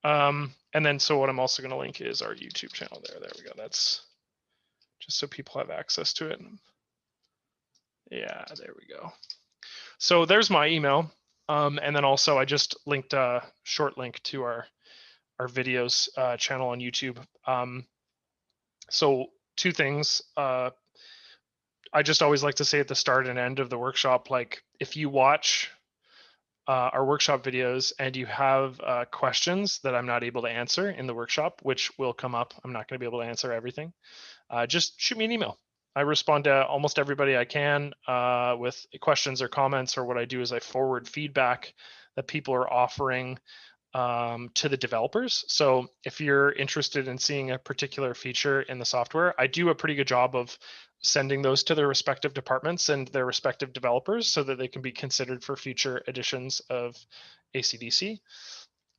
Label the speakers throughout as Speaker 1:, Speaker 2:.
Speaker 1: And then so what I'm also going to link is our YouTube channel there. There we go. That's just so people have access to it. Yeah, there we go. So there's my email. And then also I just linked a short link to our videos channel on YouTube. So two things. I just always like to say at the start and end of the workshop, like if you watch our workshop videos and you have questions that I'm not able to answer in the workshop, which will come up, I'm not going to be able to answer everything, just shoot me an email. I respond to almost everybody I can with questions or comments, or what I do is I forward feedback that people are offering to the developers. So if you're interested in seeing a particular feature in the software, I do a pretty good job of sending those to their respective departments and their respective developers so that they can be considered for future editions of ACDSee.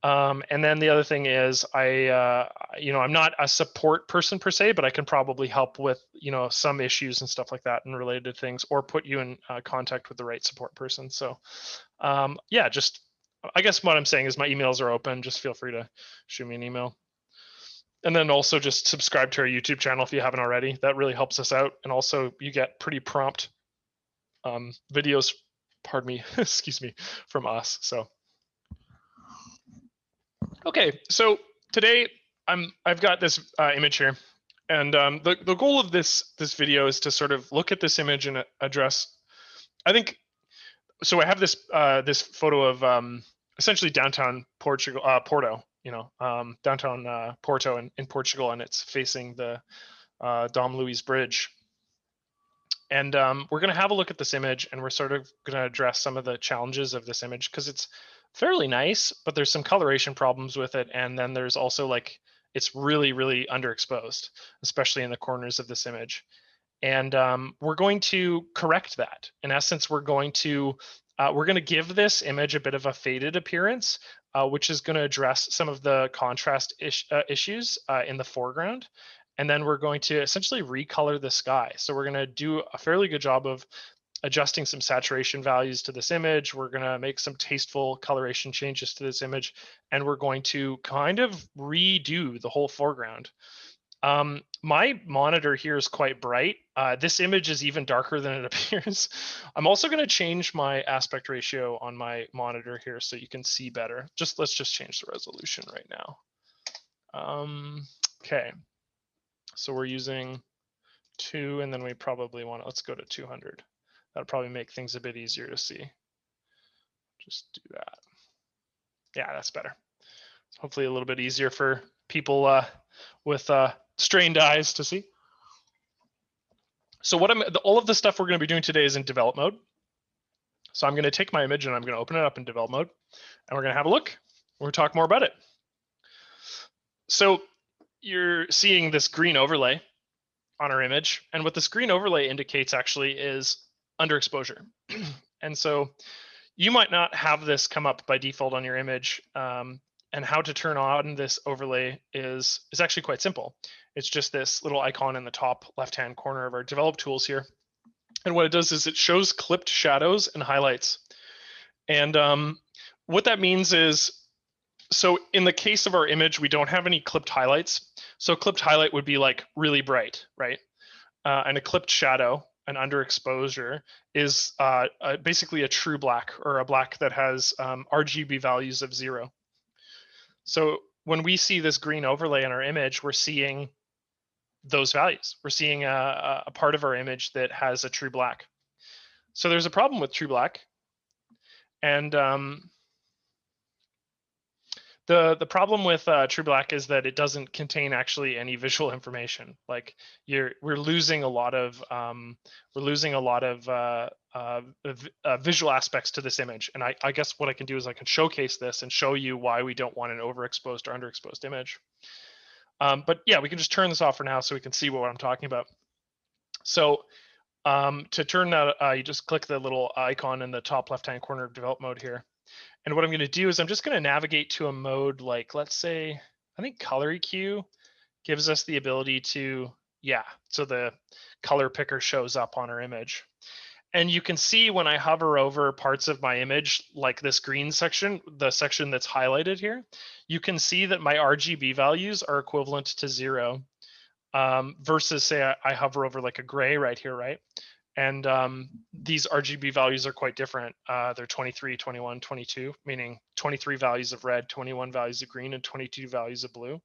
Speaker 1: And then the other thing is I'm not a support person per se, but I can probably help with, some issues and stuff like that and related things, or put you in contact with the right support person. So yeah, just, I guess what I'm saying is my emails are open. Just feel free to shoot me an email. And then also just subscribe to our YouTube channel if you haven't already. That really helps us out. And also you get pretty prompt videos, pardon me, excuse me, from us. So okay, so today I've got this image here, and the goal of this video is to sort of look at this image and address. I think so. I have this this photo of essentially downtown Portugal, Porto. Downtown Porto in Portugal, and it's facing the Dom Luiz Bridge. And we're going to have a look at this image, and we're sort of going to address some of the challenges of this image because it's fairly nice, but there's some coloration problems with it. And then there's also like, it's really, really underexposed, especially in the corners of this image. And we're going to correct that. In essence, we're going to give this image a bit of a faded appearance, which is going to address some of the contrast issues in the foreground. And then we're going to essentially recolor the sky. So we're going to do a fairly good job of adjusting some saturation values to this image. We're going to make some tasteful coloration changes to this image, and we're going to kind of redo the whole foreground. My monitor here is quite bright. This image is even darker than it appears. I'm also going to change my aspect ratio on my monitor here so you can see better. Let's just change the resolution right now. Okay. So we're using 2, and then we probably let's go to 200. That'll probably make things a bit easier to see. Just do that. Yeah, that's better. Hopefully a little bit easier for people with strained eyes to see. So all of the stuff we're going to be doing today is in develop mode. So I'm going to take my image and I'm going to open it up in develop mode, and we're going to have a look. We're going to talk more about it. So you're seeing this green overlay on our image, and what this green overlay indicates actually is underexposure. And so you might not have this come up by default on your image, and how to turn on this overlay is actually quite simple. It's just this little icon in the top left-hand corner of our develop tools here. And what it does is it shows clipped shadows and highlights. And what that means is, so in the case of our image, we don't have any clipped highlights. So a clipped highlight would be like really bright, right? And a clipped shadow, an underexposure, is basically a true black, or a black that has RGB values of 0. So when we see this green overlay in our image, we're seeing those values. We're seeing a part of our image that has a true black. So there's a problem with true black. And the problem with true black is that it doesn't contain actually any visual information. Like we're losing a lot of visual aspects to this image. And I guess what I can do is I can showcase this and show you why we don't want an overexposed or underexposed image. But yeah, we can just turn this off for now so we can see what I'm talking about. So to turn that, you just click the little icon in the top left-hand corner of develop mode here. And what I'm going to do is I'm just going to navigate to a mode like, let's say, I think color EQ gives us the ability to, yeah, so the color picker shows up on our image. And you can see when I hover over parts of my image, like this green section, the section that's highlighted here, you can see that my RGB values are equivalent to 0, versus say I hover over like a gray right here, right? And these RGB values are quite different. They're 23, 21, 22, meaning 23 values of red, 21 values of green, and 22 values of blue.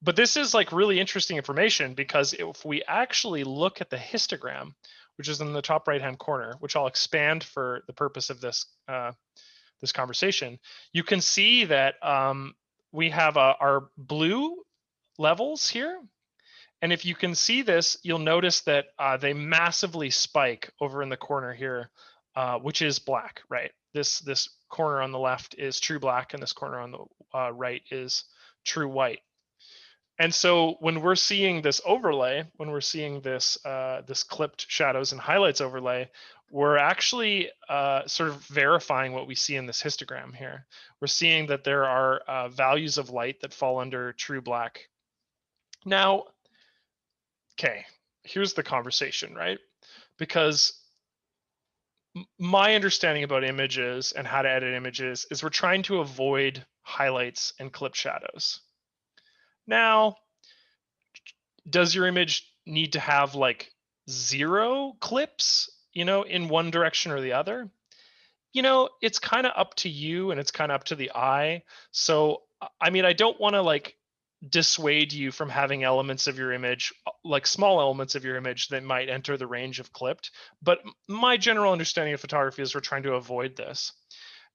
Speaker 1: But this is like really interesting information, because if we actually look at the histogram, which is in the top right hand corner, which I'll expand for the purpose of this this conversation, you can see that we have our blue levels here. And if you can see this, you'll notice that they massively spike over in the corner here, which is black, right? This corner on the left is true black, and this corner on the right is true white. And so when we're seeing this overlay, when we're seeing this this clipped shadows and highlights overlay, we're actually sort of verifying what we see in this histogram here. We're seeing that there are values of light that fall under true black. Now, okay, here's the conversation, right? Because my understanding about images and how to edit images is we're trying to avoid highlights and clip shadows. Now, does your image need to have like 0 clips, in one direction or the other? It's kind of up to you, and it's kind of up to the eye. So, I mean, I don't want to like dissuade you from having elements of your image, like small elements of your image, that might enter the range of clipped. But my general understanding of photography is we're trying to avoid this.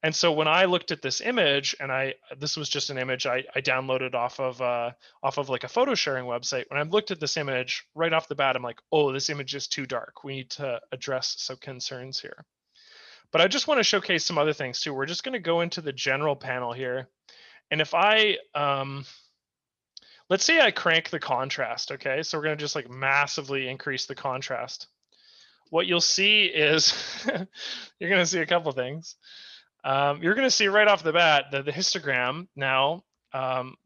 Speaker 1: And so when I looked at this image, and this was just an image I downloaded off of like a photo sharing website. When I looked at this image right off the bat, I'm like, oh, this image is too dark. We need to address some concerns here. But I just want to showcase some other things too. We're just going to go into the general panel here. And if I, let's say I crank the contrast, okay? So we're going to just like massively increase the contrast. What you'll see is, you're going to see a couple things. You're going to see right off the bat that the histogram now,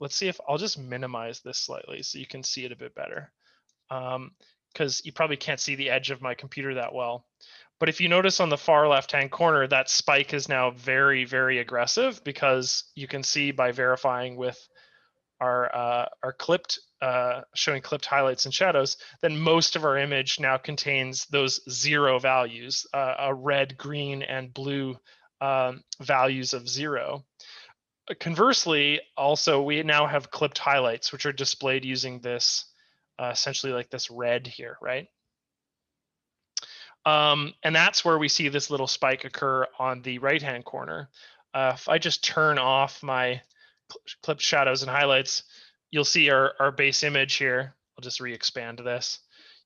Speaker 1: let's see if I'll just minimize this slightly so you can see it a bit better. Because you probably can't see the edge of my computer that well. But if you notice on the far left-hand corner, that spike is now very, very aggressive, because you can see by verifying with our clipped, showing clipped highlights and shadows, then most of our image now contains those 0 values, a red, green, and blue values of 0. Conversely, also, we now have clipped highlights, which are displayed using this essentially like this red here, right? And that's where we see this little spike occur on the right-hand corner. If I just turn off my clipped shadows and highlights, you'll see our base image here. I'll just re-expand this.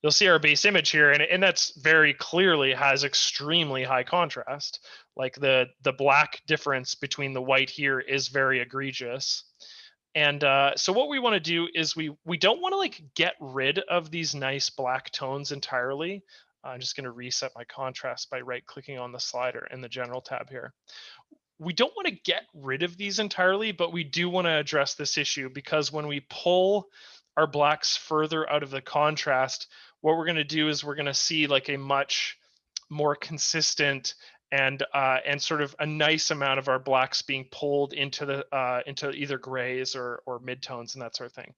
Speaker 1: You'll see our base image here, and that's very clearly has extremely high contrast. Like the black difference between the white here is very egregious. And so what we want to do is we don't want to like get rid of these nice black tones entirely. I'm just going to reset my contrast by right-clicking on the slider in the General tab here. We don't want to get rid of these entirely, but we do want to address this issue, because when we pull our blacks further out of the contrast, what we're going to do is we're going to see like a much more consistent and sort of a nice amount of our blacks being pulled into either grays or midtones and that sort of thing.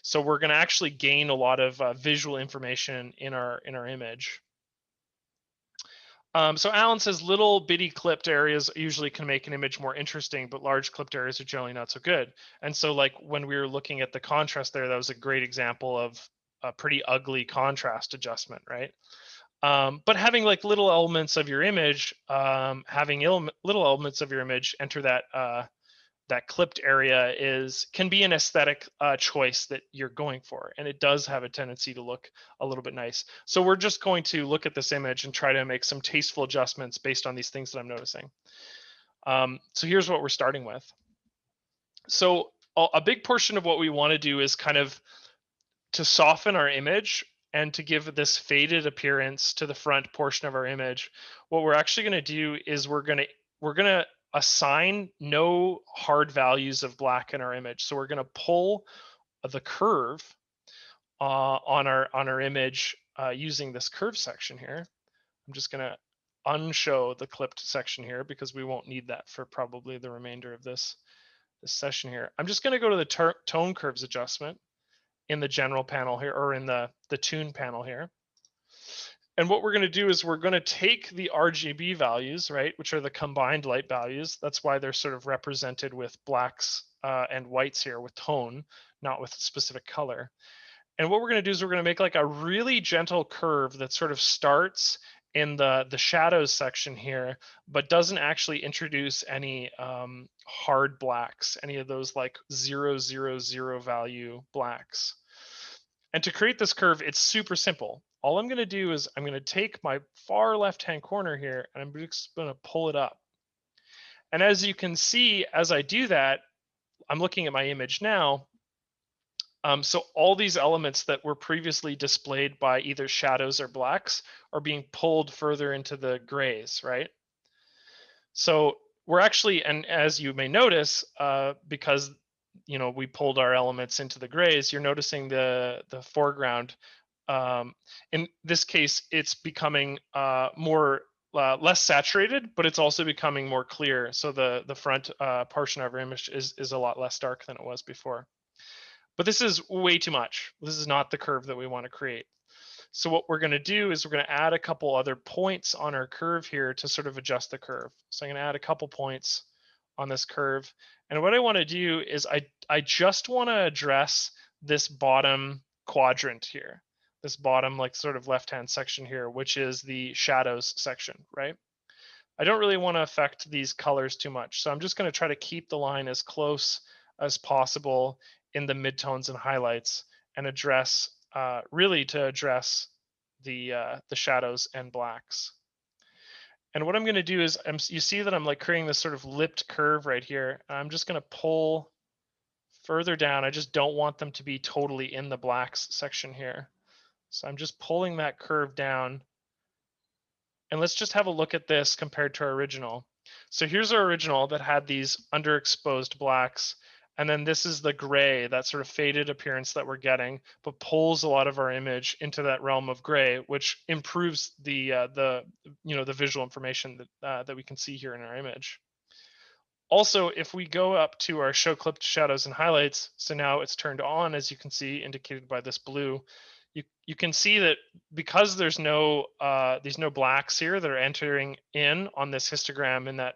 Speaker 1: So we're going to actually gain a lot of visual information in our image. So Alan says little bitty clipped areas usually can make an image more interesting, but large clipped areas are generally not so good. And so like when we were looking at the contrast there, that was a great example of a pretty ugly contrast adjustment, right? But having like little elements of your image, little elements of your image enter that clipped area can be an aesthetic choice that you're going for, and it does have a tendency to look a little bit nice. So we're just going to look at this image and try to make some tasteful adjustments based on these things that I'm noticing. So here's what we're starting with. So a big portion of what we want to do is kind of to soften our image and to give this faded appearance to the front portion of our image. What we're actually going to do is we're going to assign no hard values of black in our image. So we're going to pull the curve on our image using this curve section here. I'm just going to unshow the clipped section here because we won't need that for probably the remainder of this session here. I'm just going to go to the tone curves adjustment in the general panel here, or in the tune panel here. And what we're going to do is we're going to take the RGB values, right, which are the combined light values. That's why they're sort of represented with blacks and whites here with tone, not with specific color. And what we're going to do is we're going to make like a really gentle curve that sort of starts in the shadows section here, but doesn't actually introduce any hard blacks, any of those like 000 value blacks. And to create this curve, it's super simple. All I'm going to do is I'm going to take my far left-hand corner here and I'm just going to pull it up. And as you can see, as I do that, I'm looking at my image now. So all these elements that were previously displayed by either shadows or blacks are being pulled further into the grays, right? So we're actually, and as you may notice, because we pulled our elements into the grays, you're noticing the foreground. In this case, it's becoming less saturated, but it's also becoming more clear. So the front portion of our image is a lot less dark than it was before. But this is way too much. This is not the curve that we want to create. So what we're going to do is we're going to add a couple other points on our curve here to sort of adjust the curve. So I'm going to add a couple points on this curve. And what I want to do is I just want to address this bottom quadrant here, this bottom like sort of left-hand section here, which is the shadows section, right? I don't really want to affect these colors too much. So I'm just going to try to keep the line as close as possible in the midtones and highlights and address really to address the shadows and blacks. And what I'm going to do is you see that I'm like creating this sort of lipped curve right here. I'm just going to pull further down. I just don't want them to be totally in the blacks section here. So I'm just pulling that curve down. And let's just have a look at this compared to our original. So here's our original that had these underexposed blacks. And then this is the gray, that sort of faded appearance that we're getting, but pulls a lot of our image into that realm of gray, which improves the visual information that we can see here in our image. Also, if we go up to our show clipped shadows and highlights, so now it's turned on, as you can see, indicated by this blue. You can see that because there's no blacks here that are entering in on this histogram in that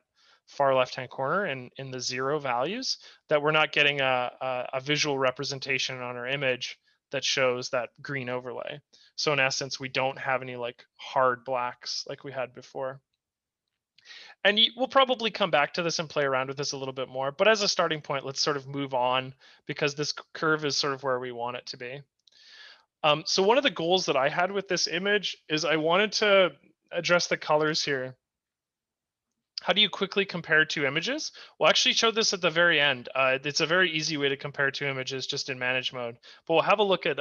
Speaker 1: far left-hand corner and in the 0 values, that we're not getting a visual representation on our image that shows that green overlay. So in essence, we don't have any like hard blacks like we had before. And we'll probably come back to this and play around with this a little bit more. But as a starting point, let's sort of move on because this curve is sort of where we want it to be. So one of the goals that I had with this image is I wanted to address the colors here. How do you quickly compare two images? We'll actually show this at the very end. It's a very easy way to compare two images just in manage mode. But we'll have a look at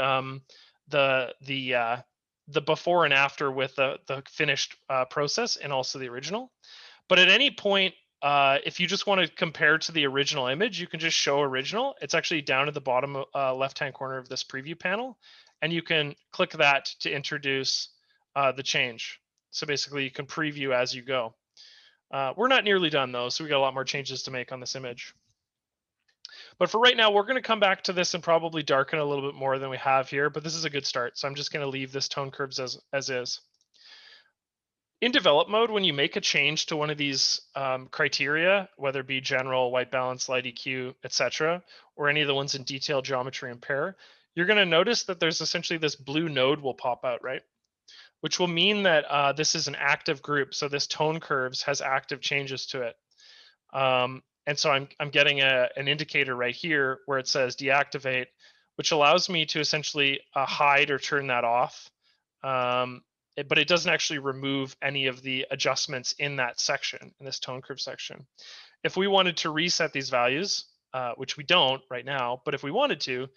Speaker 1: the before and after with the finished process and also the original. But at any point, if you just want to compare to the original image, you can just show original. It's actually down at the bottom left-hand corner of this preview panel. And you can click that to introduce the change. So basically, you can preview as you go. We're not nearly done, though, so we got a lot more changes to make on this image. But for right now, we're going to come back to this and probably darken a little bit more than we have here. But this is a good start. So I'm just going to leave this tone curves as is. In develop mode, when you make a change to one of these criteria, whether it be general, white balance, light EQ, etc., or any of the ones in detail, geometry, and pair, you're going to notice that there's essentially this blue node will pop out, right? Which will mean that this is an active group. So this tone curves has active changes to it. And so I'm getting an indicator right here where it says deactivate, which allows me to essentially hide or turn that off. But it doesn't actually remove any of the adjustments in that section, in this tone curve section. If we wanted to reset these values, which we don't right now, but if we wanted to,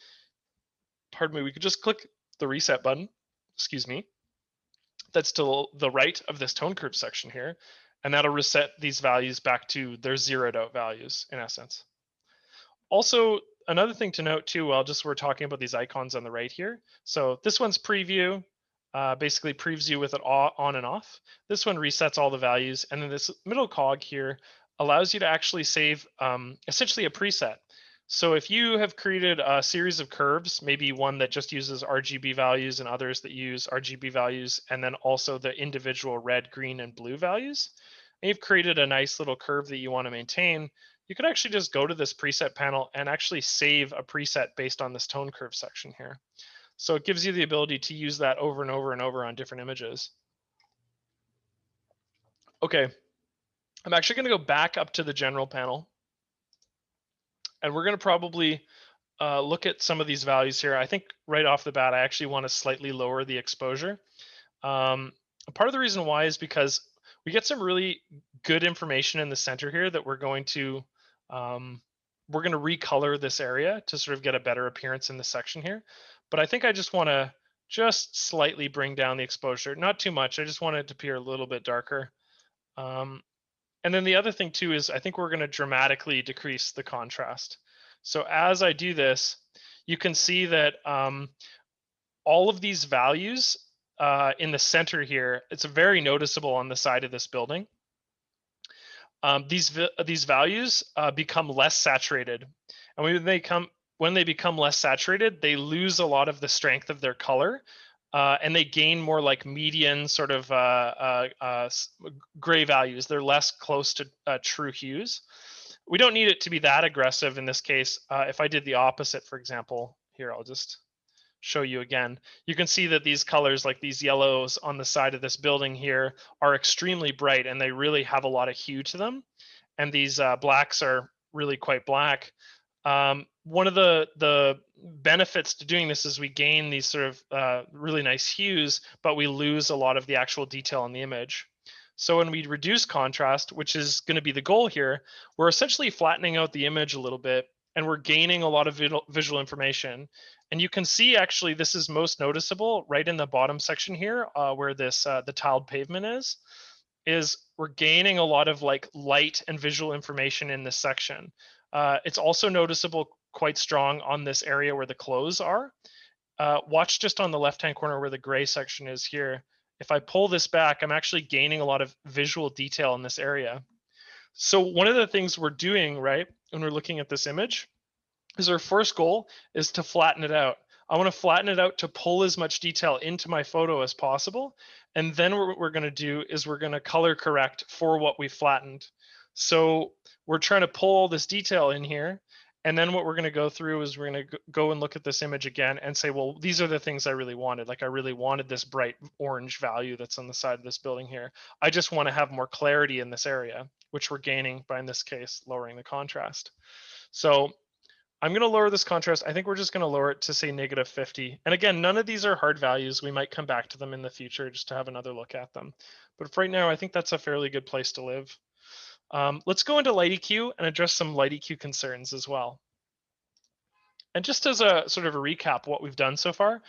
Speaker 1: pardon me, we could just click the reset button, excuse me, that's to the right of this tone curve section here, and that'll reset these values back to their zeroed out values in essence. Also, another thing to note too, while we're talking about these icons on the right here. So this one's preview. basically previews with it on and off. This one resets all the values. And then this middle cog here allows you to actually save essentially a preset. So if you have created a series of curves, maybe one that just uses RGB values and others that use RGB values, and then also the individual red, green, and blue values, and you've created a nice little curve that you want to maintain, you could actually just go to this preset panel and actually save a preset based on this tone curve section here. So it gives you the ability to use that over and over and over on different images. Okay, I'm actually going to go back up to the general panel, and we're going to probably look at some of these values here. I think right off the bat, I actually want to slightly lower the exposure. Part of the reason why is because we get some really good information in the center here that we're going to recolor this area to sort of get a better appearance in the section here. But I think I just want to just slightly bring down the exposure, not too much. I just want it to appear a little bit darker. And then the other thing too is I think we're going to dramatically decrease the contrast. So as I do this, you can see that all of these values in the center here, it's very noticeable on the side of this building. These values become less saturated, and when they become less saturated, they lose a lot of the strength of their color, and they gain more like median sort of gray values. They're less close to true hues. We don't need it to be that aggressive in this case. If I did the opposite, for example, here, I'll just show you again. You can see that these colors, like these yellows on the side of this building here, are extremely bright and they really have a lot of hue to them. And these blacks are really quite black. One of the benefits to doing this is we gain these sort of really nice hues, but we lose a lot of the actual detail in the image. So when we reduce contrast, which is going to be the goal here, we're essentially flattening out the image a little bit, and we're gaining a lot of visual information. And you can see actually this is most noticeable right in the bottom section here, where this the tiled pavement is we're gaining a lot of like light and visual information in this section. It's also noticeable quite strong on this area where the clothes are. Watch just on the left-hand corner where the gray section is here. If I pull this back, I'm actually gaining a lot of visual detail in this area. So one of the things we're doing, right, when we're looking at this image, is our first goal is to flatten it out. I want to flatten it out to pull as much detail into my photo as possible. And then what we're going to do is we're going to color correct for what we flattened. So we're trying to pull all this detail in here. And then what we're going to go through is we're going to go and look at this image again and say, well, these are the things I really wanted. Like I really wanted this bright orange value that's on the side of this building here. I just want to have more clarity in this area, which we're gaining by, in this case, lowering the contrast. So I'm going to lower this contrast. I think we're just going to lower it to say -50. And again, none of these are hard values. We might come back to them in the future just to have another look at them. But for right now, I think that's a fairly good place to live. Let's go into light EQ and address some light EQ concerns as well. And just as a sort of a recap, what we've done so far.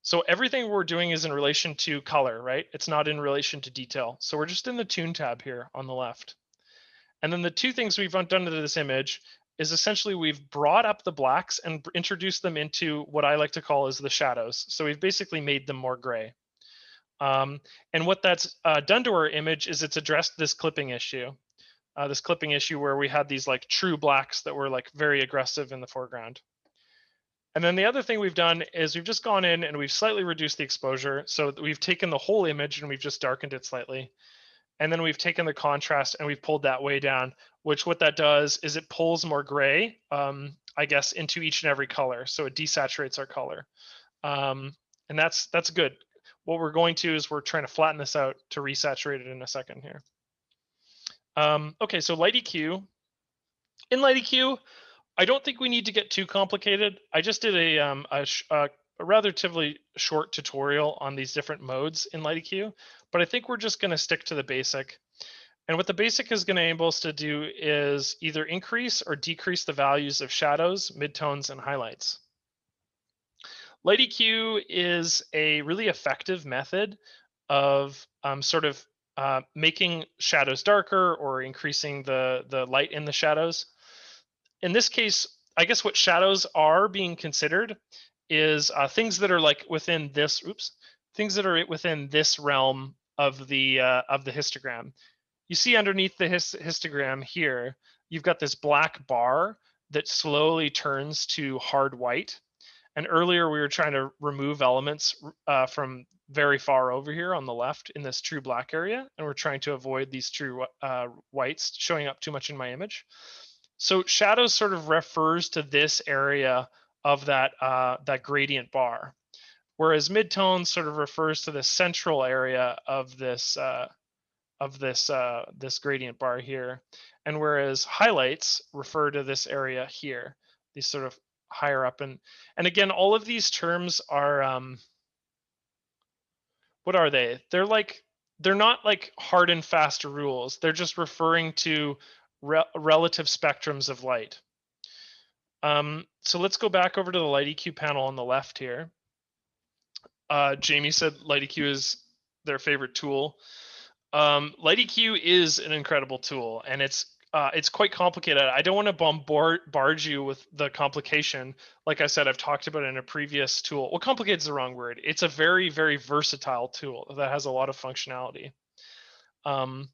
Speaker 1: So everything we're doing is in relation to color, right? It's not in relation to detail. So we're just in the tune tab here on the left. And then the two things we've done to this image is essentially we've brought up the blacks and introduced them into what I like to call as the shadows. So we've basically made them more gray. And what that's done to our image is it's addressed this clipping issue where we had these like true blacks that were like very aggressive in the foreground. And then the other thing we've done is we've just gone in and we've slightly reduced the exposure. So we've taken the whole image and we've just darkened it slightly. And then we've taken the contrast and we've pulled that way down, which what that does is it pulls more gray, I guess, into each and every color. So it desaturates our color. And that's good. What we're going to is we're trying to flatten this out to resaturate it in a second here. Okay, so light EQ. In light EQ, I don't think we need to get too complicated. I just did a relatively short tutorial on these different modes in light EQ, but I think we're just going to stick to the basic. And what the basic is going to enable us to do is either increase or decrease the values of shadows, midtones, and highlights. Light EQ is a really effective method of making shadows darker or increasing the light in the shadows. In this case, I guess what shadows are being considered is things that are like within this, things that are within this realm of the histogram. You see underneath the histogram here, you've got this black bar that slowly turns to hard white. And earlier we were trying to remove elements from very far over here on the left in this true black area, and we're trying to avoid these true whites showing up too much in my image. So shadows sort of refers to this area of that that gradient bar, whereas midtones sort of refers to the central area of this this gradient bar here, and whereas highlights refer to this area here, these sort of higher up. And again, all of these terms are what are they? They're not like hard and fast rules. They're just referring to relative spectrums of light. So let's go back over to the light EQ panel on the left here. Jamie said light EQ is their favorite tool. Light EQ is an incredible tool, and it's quite complicated. I don't want to bombard you with the complication. Like I said, I've talked about it in a previous tool. Well, complicated is the wrong word. It's a very, very versatile tool that has a lot of functionality. I'm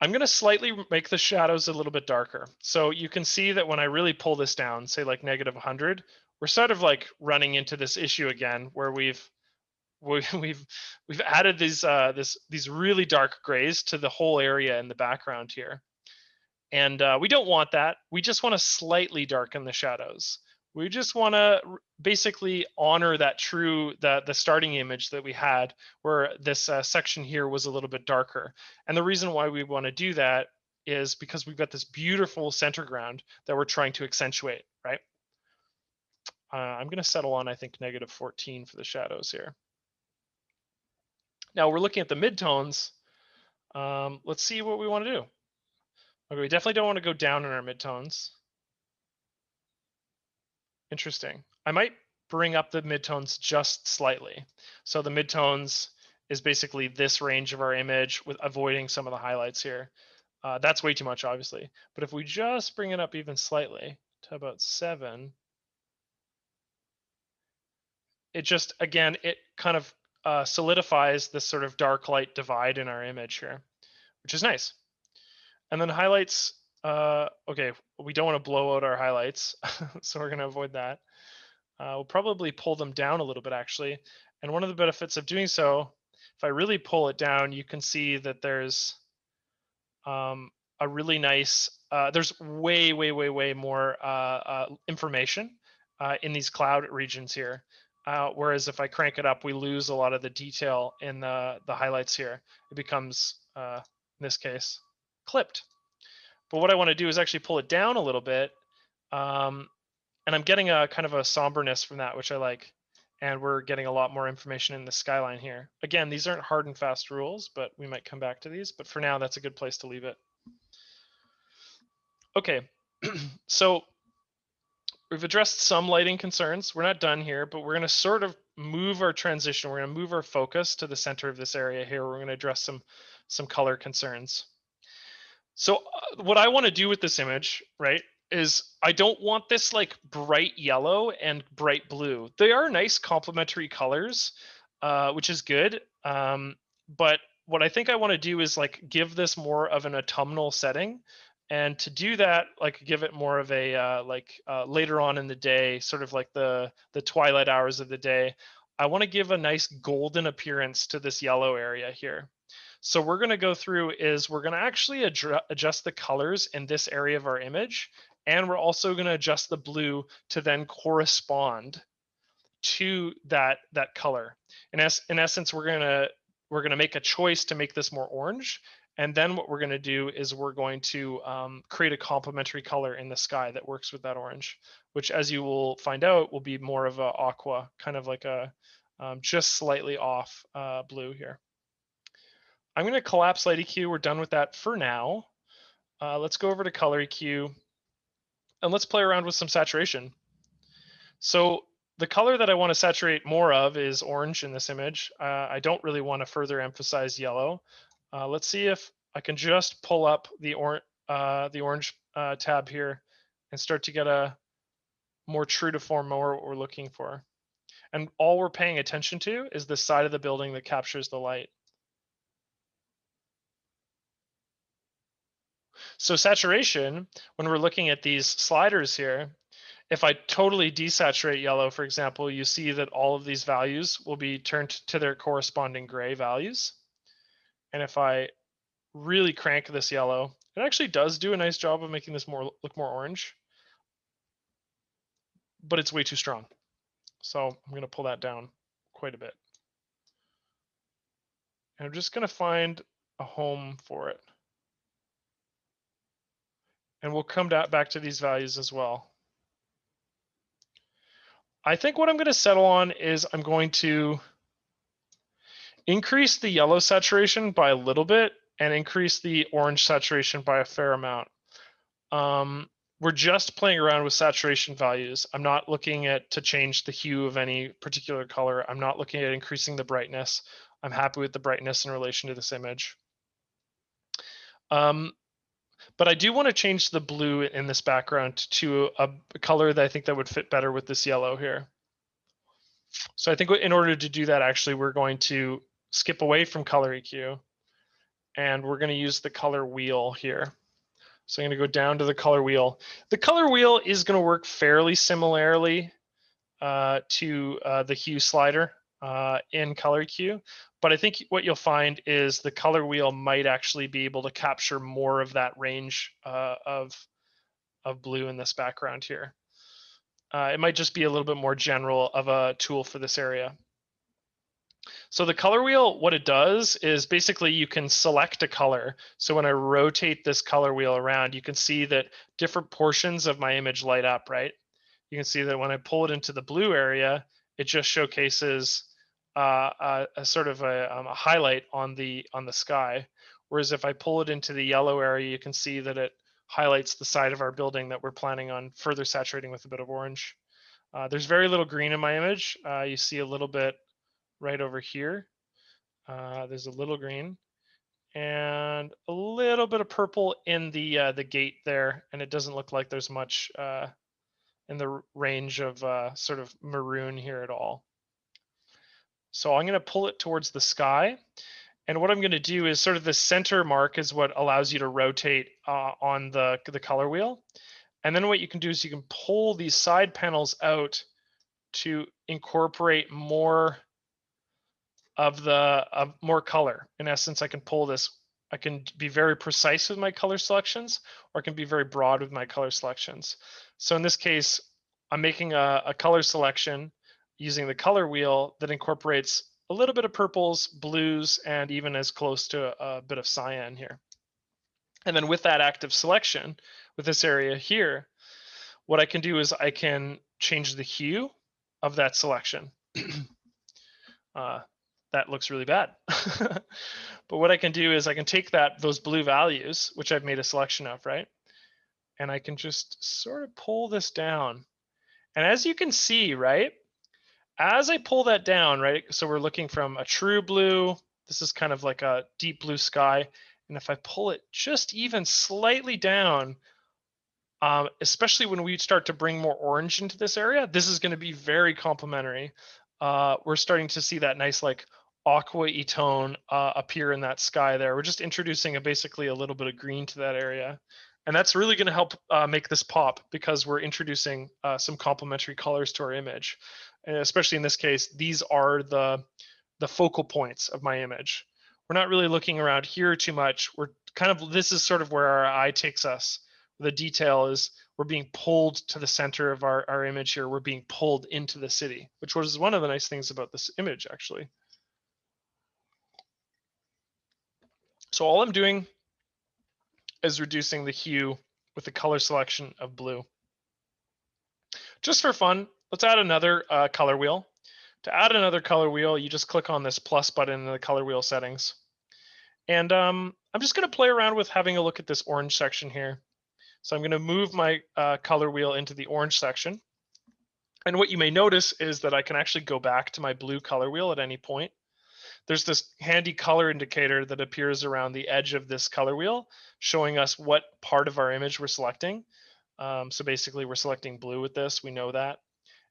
Speaker 1: going to slightly make the shadows a little bit darker. So you can see that when I really pull this down, say like -100, we're sort of like running into this issue again where we've added these really dark grays to the whole area in the background here. And we don't want that. We just want to slightly darken the shadows. We just want to basically honor that the starting image that we had, where this section here was a little bit darker. And the reason why we want to do that is because we've got this beautiful center ground that we're trying to accentuate, right? I'm going to settle on, I think, -14 for the shadows here. Now we're looking at the midtones. Let's see what we want to do. Okay, we definitely don't want to go down in our midtones. Interesting. I might bring up the midtones just slightly. So the midtones is basically this range of our image with avoiding some of the highlights here. That's way too much, obviously. But if we just bring it up even slightly to about 7, it just, again, it kind of solidifies this sort of dark light divide in our image here, which is nice. And then highlights, okay, we don't want to blow out our highlights, so we're going to avoid that. We'll probably pull them down a little bit, actually. And one of the benefits of doing so, if I really pull it down, you can see that there's a really nice, there's way, way, way, way more information in these cloud regions here. Whereas if I crank it up, we lose a lot of the detail in the highlights here. It becomes, in this case, clipped. But what I want to do is actually pull it down a little bit. And I'm getting a kind of a somberness from that, which I like. And we're getting a lot more information in the skyline here. Again, these aren't hard and fast rules, but we might come back to these. But for now, that's a good place to leave it. Okay, so we've addressed some lighting concerns. We're not done here, but we're going to sort of move our transition. We're going to move our focus to the center of this area here. We're going to address some color concerns. So what I want to do with this image, right, is I don't want this like bright yellow and bright blue. They are nice complementary colors, which is good. But what I think I want to do is like give this more of an autumnal setting. And to do that, like give it more of a later on in the day, sort of like the twilight hours of the day. I want to give a nice golden appearance to this yellow area here. So we're going to go through is we're going to actually adjust the colors in this area of our image. And we're also going to adjust the blue to then correspond to that color. In essence, we're going to make a choice to make this more orange. And then what we're going to do is we're going to create a complementary color in the sky that works with that orange, which, as you will find out, will be more of a aqua, kind of like a just slightly off blue here. I'm going to collapse light EQ. We're done with that for now. Let's go over to color EQ and let's play around with some saturation. So the color that I want to saturate more of is orange in this image. I don't really want to further emphasize yellow. Let's see if I can just pull up the orange tab here and start to get a more true to form, more what we're looking for. And all we're paying attention to is the side of the building that captures the light. So saturation, when we're looking at these sliders here, if I totally desaturate yellow, for example, you see that all of these values will be turned to their corresponding gray values. And if I really crank this yellow, it actually does do a nice job of making this look more orange, but it's way too strong. So I'm going to pull that down quite a bit. And I'm just going to find a home for it. And we'll come back to these values as well. I think what I'm going to settle on is I'm going to increase the yellow saturation by a little bit and increase the orange saturation by a fair amount. We're just playing around with saturation values. I'm not looking at to change the hue of any particular color. I'm not looking at increasing the brightness. I'm happy with the brightness in relation to this image. But I do want to change the blue in this background to a color that I think that would fit better with this yellow here. So I think in order to do that, actually, we're going to skip away from color EQ, and we're going to use the color wheel here. So I'm going to go down to the color wheel. The color wheel is going to work fairly similarly to the hue slider in color EQ, but I think what you'll find is the color wheel might actually be able to capture more of that range of blue in this background here. It might just be a little bit more general of a tool for this area. So the color wheel, what it does is basically you can select a color. So when I rotate this color wheel around, you can see that different portions of my image light up, right? You can see that when I pull it into the blue area, it just showcases a sort of a highlight on the sky. Whereas if I pull it into the yellow area, you can see that it highlights the side of our building that we're planning on further saturating with a bit of orange. There's very little green in my image. You see a little bit right over here. There's a little green and a little bit of purple in the gate there, and it doesn't look like there's much in the range of sort of maroon here at all. So I'm going to pull it towards the sky. And what I'm going to do is sort of the center mark is what allows you to rotate on the color wheel. And then what you can do is you can pull these side panels out to incorporate more of more color. In essence, I can pull this. I can be very precise with my color selections, or I can be very broad with my color selections. So in this case, I'm making a color selection using the color wheel that incorporates a little bit of purples, blues, and even as close to a bit of cyan here. And then with that active selection, with this area here, what I can do is I can change the hue of that selection. That looks really bad. But what I can do is I can take those blue values, which I've made a selection of, right? And I can just sort of pull this down. And as you can see, right, as I pull that down, right, so we're looking from a true blue, this is kind of like a deep blue sky. And if I pull it just even slightly down, especially when we start to bring more orange into this area, this is going to be very complementary. We're starting to see that nice like aqua-y tone appear in that sky there. We're just introducing basically a little bit of green to that area. And that's really going to help make this pop because we're introducing some complementary colors to our image. And especially in this case, these are the focal points of my image. We're not really looking around here too much. We're kind of, this is sort of where our eye takes us. The detail is we're being pulled to the center of our image here. We're being pulled into the city, which was one of the nice things about this image, actually. So all I'm doing is reducing the hue with the color selection of blue. Just for fun, let's add another color wheel. To add another color wheel, you just click on this plus button in the color wheel settings. And I'm just going to play around with having a look at this orange section here. So I'm going to move my color wheel into the orange section. And what you may notice is that I can actually go back to my blue color wheel at any point. There's this handy color indicator that appears around the edge of this color wheel, showing us what part of our image we're selecting. So basically we're selecting blue with this, we know that.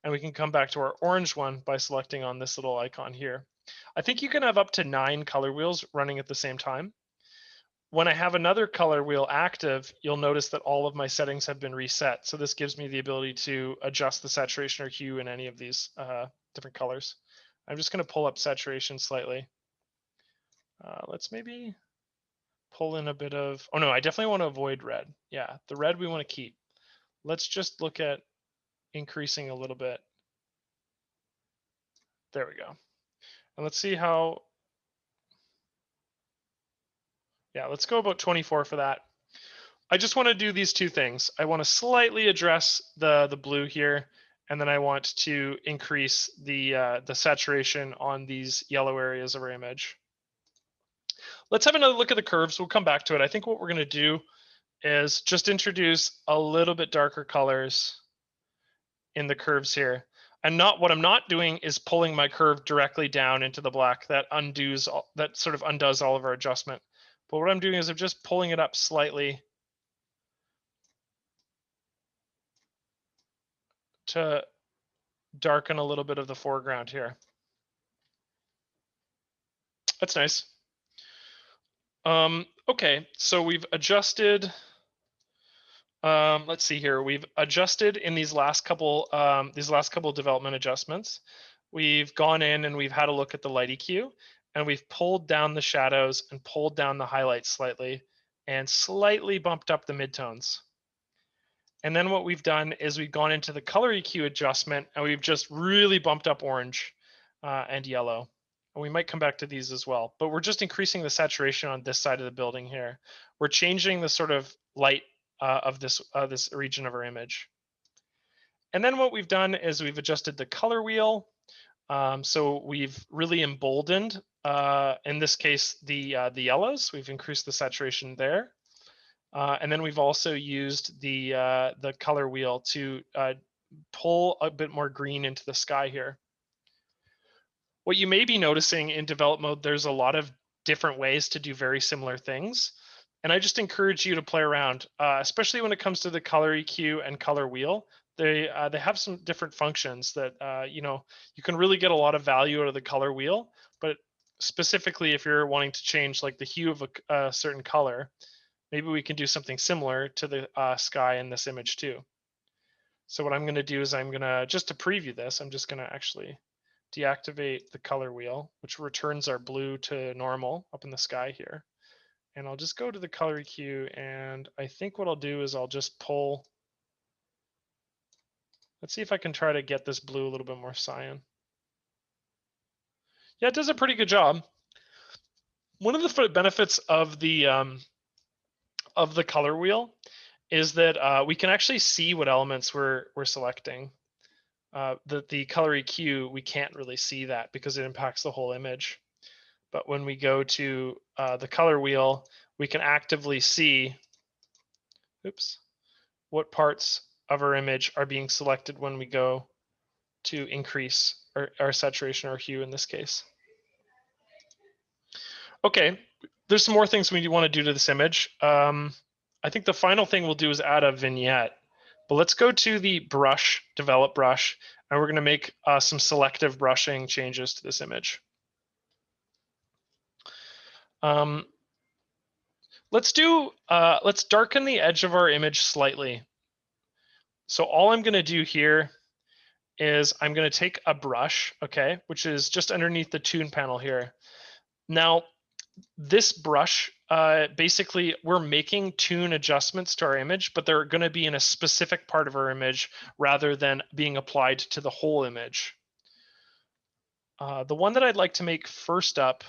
Speaker 1: And we can come back to our orange one by selecting on this little icon here. I think you can have up to 9 color wheels running at the same time. When I have another color wheel active, you'll notice that all of my settings have been reset. So this gives me the ability to adjust the saturation or hue in any of these different colors. I'm just going to pull up saturation slightly. Let's maybe pull in a bit of, oh no, I definitely want to avoid red. Yeah, the red we want to keep. Let's just look at increasing a little bit. There we go. And let's see how, yeah, let's go about 24 for that. I just want to do these two things. I want to slightly address the blue here, and then I want to increase the saturation on these yellow areas of our image. Let's have another look at the curves. We'll come back to it. I think what we're going to do is just introduce a little bit darker colors in the curves here. And what I'm not doing is pulling my curve directly down into the black. That sort of undoes all of our adjustment. But what I'm doing is I'm just pulling it up slightly to darken a little bit of the foreground here. That's nice. Okay, so we've adjusted. Let's see here. We've adjusted in these last couple development adjustments. We've gone in and we've had a look at the light EQ, and we've pulled down the shadows and pulled down the highlights slightly, and slightly bumped up the midtones. And then what we've done is we've gone into the color EQ adjustment, and we've just really bumped up orange and yellow. And we might come back to these as well, but we're just increasing the saturation on this side of the building here. We're changing the sort of light of this region of our image. And then what we've done is we've adjusted the color wheel. So we've really emboldened, in this case, the yellows. We've increased the saturation there. And then we've also used the color wheel to pull a bit more green into the sky here. What you may be noticing in develop mode, there's a lot of different ways to do very similar things. And I just encourage you to play around, especially when it comes to the color EQ and color wheel. They have some different functions that you can really get a lot of value out of the color wheel. But specifically, if you're wanting to change like the hue of a certain color, maybe we can do something similar to the sky in this image too. So what I'm going to do is I'm going to, just to preview this, I'm just going to actually deactivate the color wheel, which returns our blue to normal up in the sky here. And I'll just go to the color EQ, and I think what I'll do is I'll just pull. Let's see if I can try to get this blue a little bit more cyan. Yeah, it does a pretty good job. One of the benefits of the color wheel is that we can actually see what elements we're selecting. The color EQ, we can't really see that because it impacts the whole image. But when we go to the color wheel, we can actively see, what parts of our image are being selected when we go to increase our saturation or hue in this case. Okay, there's some more things we want to do to this image. I think the final thing we'll do is add a vignette. But let's go to the brush, develop brush, and we're going to make some selective brushing changes to this image. Let's darken the edge of our image slightly. So all I'm going to do here is I'm going to take a brush, okay, which is just underneath the tune panel here. Now, this brush, basically, we're making tune adjustments to our image, but they're going to be in a specific part of our image rather than being applied to the whole image. The one that I'd like to make first up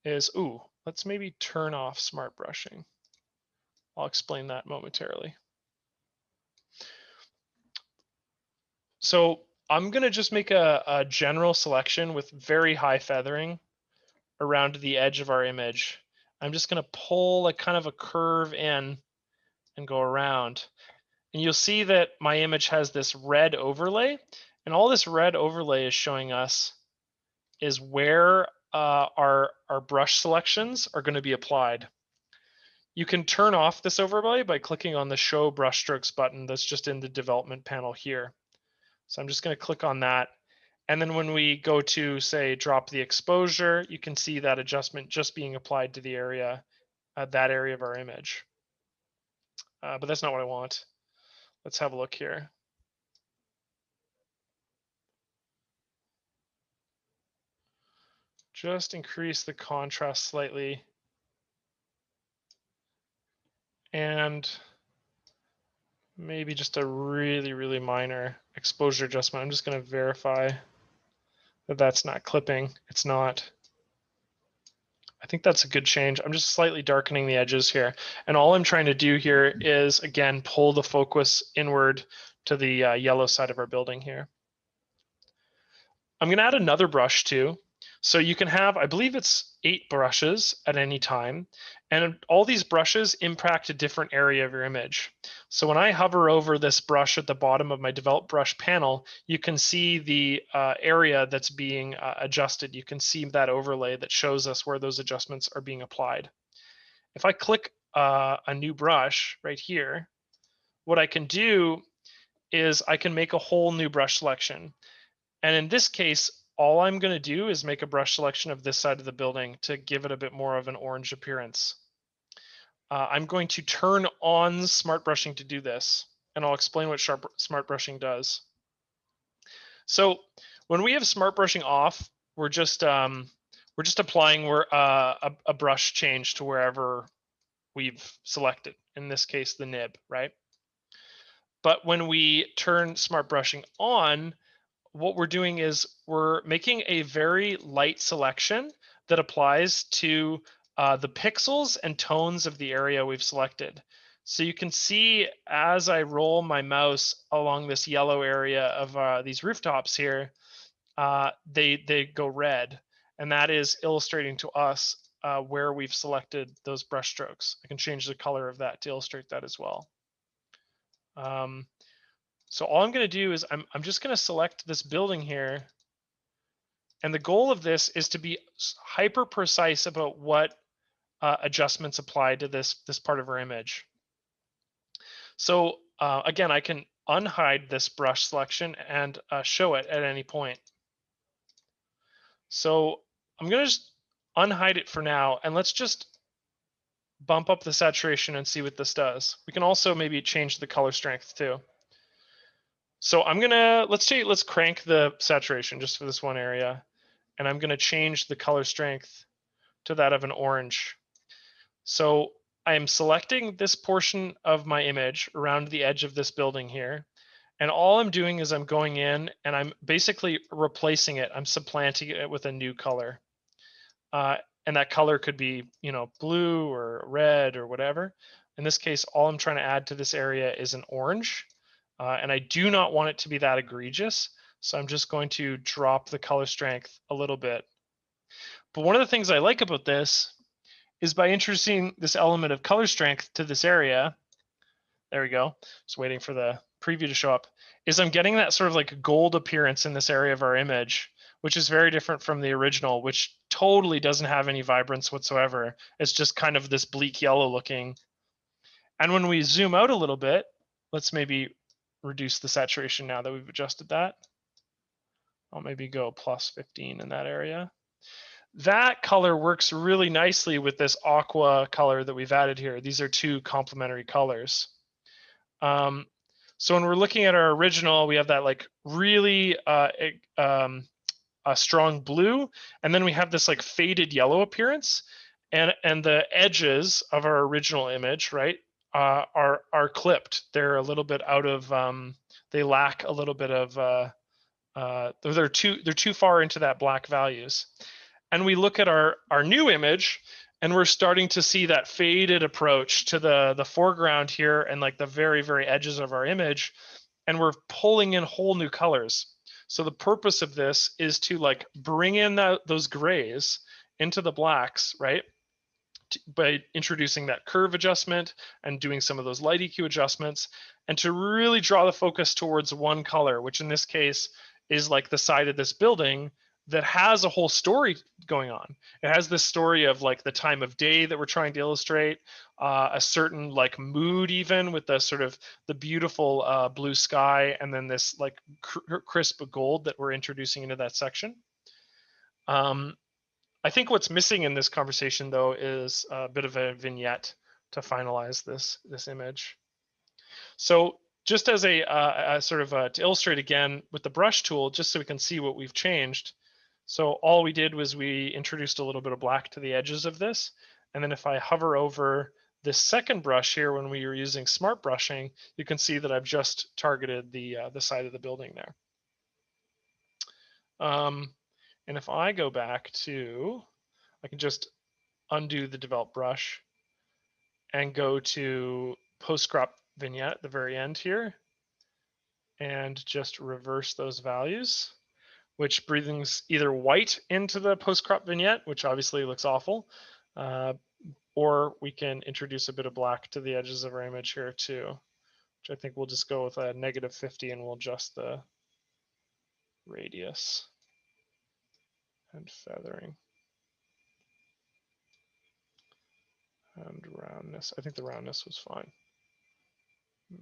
Speaker 1: is, let's maybe turn off smart brushing. I'll explain that momentarily. So I'm going to just make a general selection with very high feathering around the edge of our image. I'm just going to pull a kind of a curve in and go around. And you'll see that my image has this red overlay. And all this red overlay is showing us is where our brush selections are going to be applied. you can turn off this overlay by clicking on the Show Brushstrokes button that's just in the development panel here. So I'm just going to click on that. And then when we go to, say, drop the exposure, you can see that adjustment just being applied to the area, that area of our image. But that's not what I want. Let's have a look here. Just increase the contrast slightly. And maybe just a really, really minor exposure adjustment. I'm just going to verify that that's not clipping. It's not. I think that's a good change. I'm just slightly darkening the edges here. And all I'm trying to do here is, again, pull the focus inward to the yellow side of our building here. I'm going to add another brush too. So you can have, I believe it's 8 brushes at any time. And all these brushes impact a different area of your image. So when I hover over this brush at the bottom of my develop brush panel, you can see the area that's being adjusted. You can see that overlay that shows us where those adjustments are being applied. If I click a new brush right here, what I can do is I can make a whole new brush selection. And in this case, all I'm going to do is make a brush selection of this side of the building to give it a bit more of an orange appearance. I'm going to turn on smart brushing to do this, and I'll explain what smart brushing does. So when we have smart brushing off, we're just applying a brush change to wherever we've selected. In this case, the nib, right? But when we turn smart brushing on, what we're doing is we're making a very light selection that applies to the pixels and tones of the area we've selected. So you can see as I roll my mouse along this yellow area of these rooftops here, they go red. And that is illustrating to us where we've selected those brush strokes. I can change the color of that to illustrate that as well. So all I'm going to do is I'm just going to select this building here. And the goal of this is to be hyper precise about what adjustments apply to this part of our image. So again, I can unhide this brush selection and show it at any point. So I'm going to just unhide it for now, and let's just bump up the saturation and see what this does. We can also maybe change the color strength too. So I'm gonna, let's crank the saturation just for this one area. And I'm gonna change the color strength to that of an orange. So I am selecting this portion of my image around the edge of this building here. And all I'm doing is I'm going in and I'm basically replacing it. I'm supplanting it with a new color. And that color could be, blue or red or whatever. In this case, all I'm trying to add to this area is an orange. And I do not want it to be that egregious. So I'm just going to drop the color strength a little bit. But one of the things I like about this is by introducing this element of color strength to this area, there we go, just waiting for the preview to show up, is I'm getting that sort of like gold appearance in this area of our image, which is very different from the original, which totally doesn't have any vibrance whatsoever. It's just kind of this bleak yellow looking. And when we zoom out a little bit, let's maybe reduce the saturation now that we've adjusted that. I'll maybe go plus 15 in that area. That color works really nicely with this aqua color that we've added here. These are 2 complementary colors. So when we're looking at our original, we have that like really a strong blue, and then we have this like faded yellow appearance, and the edges of our original image, right, are clipped. They're a little bit out of, they lack a little bit of, they're too far into that black values. And we look at our new image, and we're starting to see that faded approach to the foreground here and like the very, very edges of our image, and we're pulling in whole new colors. So the purpose of this is to like bring in those grays into the blacks, right? By introducing that curve adjustment and doing some of those light EQ adjustments, and to really draw the focus towards one color, which in this case is like the side of this building that has a whole story going on. It has this story of like the time of day that we're trying to illustrate, a certain like mood, even with the sort of the beautiful blue sky, and then this like crisp gold that we're introducing into that section. I think what's missing in this conversation, though, is a bit of a vignette to finalize this image. So just as a sort of to illustrate again with the brush tool, just so we can see what we've changed. So all we did was we introduced a little bit of black to the edges of this. And then if I hover over this second brush here, when we were using smart brushing, you can see that I've just targeted the side of the building there. And if I go back to, I can just undo the develop brush and go to post-crop vignette at the very end here and just reverse those values, which brings either white into the post-crop vignette, which obviously looks awful, or we can introduce a bit of black to the edges of our image here too, which I think we'll just go with a -50 and we'll adjust the radius and feathering and roundness. I think the roundness was fine.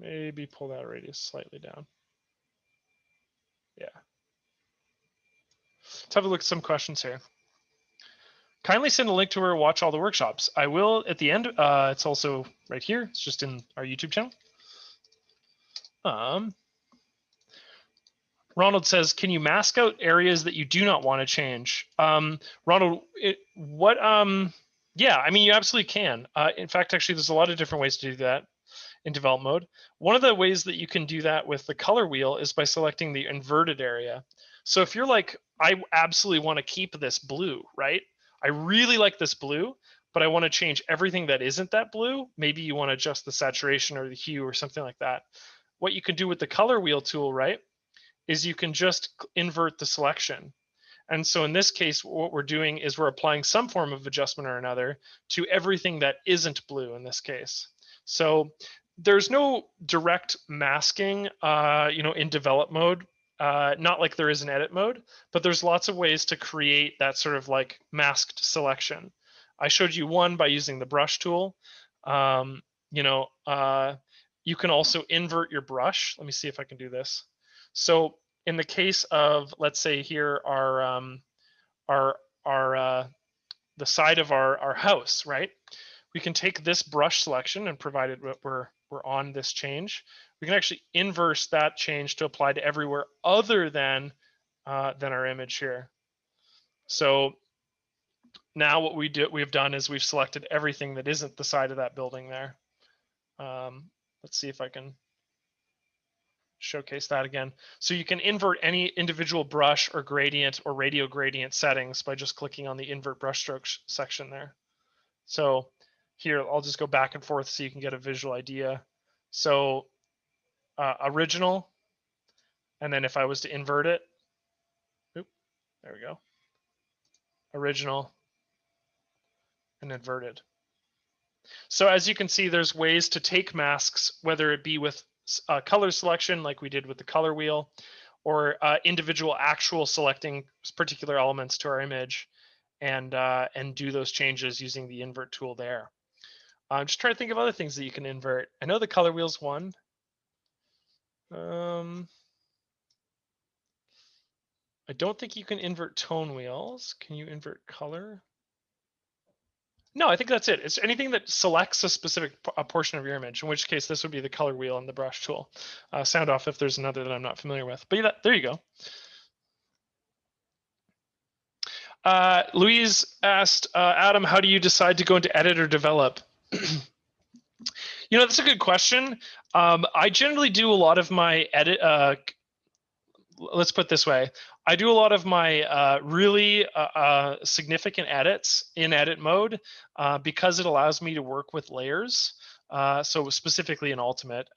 Speaker 1: Maybe pull that radius slightly down. Yeah. Let's have a look at some questions here. Kindly send a link to where to watch all the workshops. I will at the end. It's also right here. It's just in our YouTube channel. Ronald says, can you mask out areas that you do not want to change? Ronald, yeah, I mean, you absolutely can. In fact, actually, there's a lot of different ways to do that in develop mode. One of the ways that you can do that with the color wheel is by selecting the inverted area. So if you're like, I absolutely want to keep this blue, right? I really like this blue, but I want to change everything that isn't that blue. Maybe you want to adjust the saturation or the hue or something like that. What you can do with the color wheel tool, right, is you can just invert the selection. And so in this case, what we're doing is we're applying some form of adjustment or another to everything that isn't blue in this case. So there's no direct masking, in develop mode, not like there is in edit mode, but there's lots of ways to create that sort of like masked selection. I showed you one by using the brush tool. You can also invert your brush. Let me see if I can do this. So in the case of, let's say here, the side of our house, right? We can take this brush selection, and provided we're on this change, we can actually inverse that change to apply to everywhere other than our image here. So now what we've done is we've selected everything that isn't the side of that building there. Let's see if I can showcase that again. So you can invert any individual brush or gradient or radio gradient settings by just clicking on the invert brushstrokes section there. So here, I'll just go back and forth so you can get a visual idea. So original, and then if I was to invert it, there we go. Original and inverted. So as you can see, there's ways to take masks, whether it be with color selection like we did with the color wheel, or individual actual selecting particular elements to our image and do those changes using the invert tool there. I'm just trying to think of other things that you can invert. I know the color wheel's one. I don't think you can invert tone wheels. Can you invert color? No, I think that's it. It's anything that selects a specific portion of your image, in which case this would be the color wheel and the brush tool. Sound off if there's another that I'm not familiar with. But yeah, there you go. Louise asked, Adam, how do you decide to go into edit or develop? That's a good question. I generally do a lot of my edit. Let's put it this way. I do a lot of my really significant edits in edit mode because it allows me to work with layers. So specifically in Ultimate.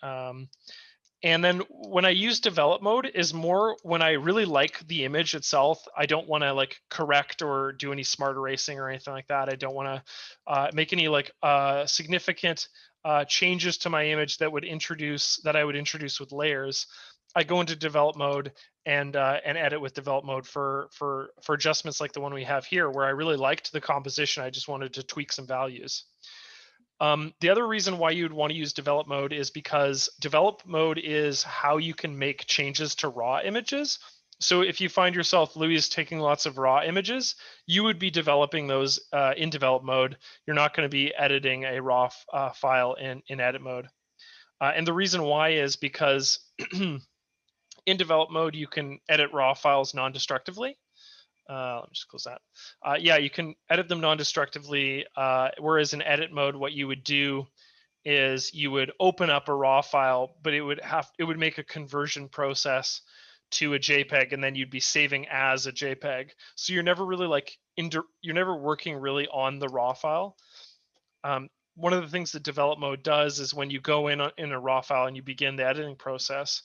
Speaker 1: And then when I use develop mode is more when I really like the image itself. I don't want to like correct or do any smart erasing or anything like that. I don't want to make any like significant changes to my image that I would introduce with layers. I go into develop mode and edit with develop mode for adjustments like the one we have here, where I really liked the composition. I just wanted to tweak some values. The other reason why you'd want to use develop mode is because develop mode is how you can make changes to raw images. So if you find yourself, Louis, taking lots of raw images, you would be developing those in develop mode. You're not going to be editing a raw file in edit mode. And the reason why is because in develop mode, you can edit raw files non-destructively. Let me just close that. Yeah, you can edit them non-destructively, whereas in edit mode, what you would do is you would open up a raw file, but it would make a conversion process to a JPEG, and then you'd be saving as a JPEG. So you're never really you're never working really on the raw file. One of the things that develop mode does is when you go in a raw file and you begin the editing process,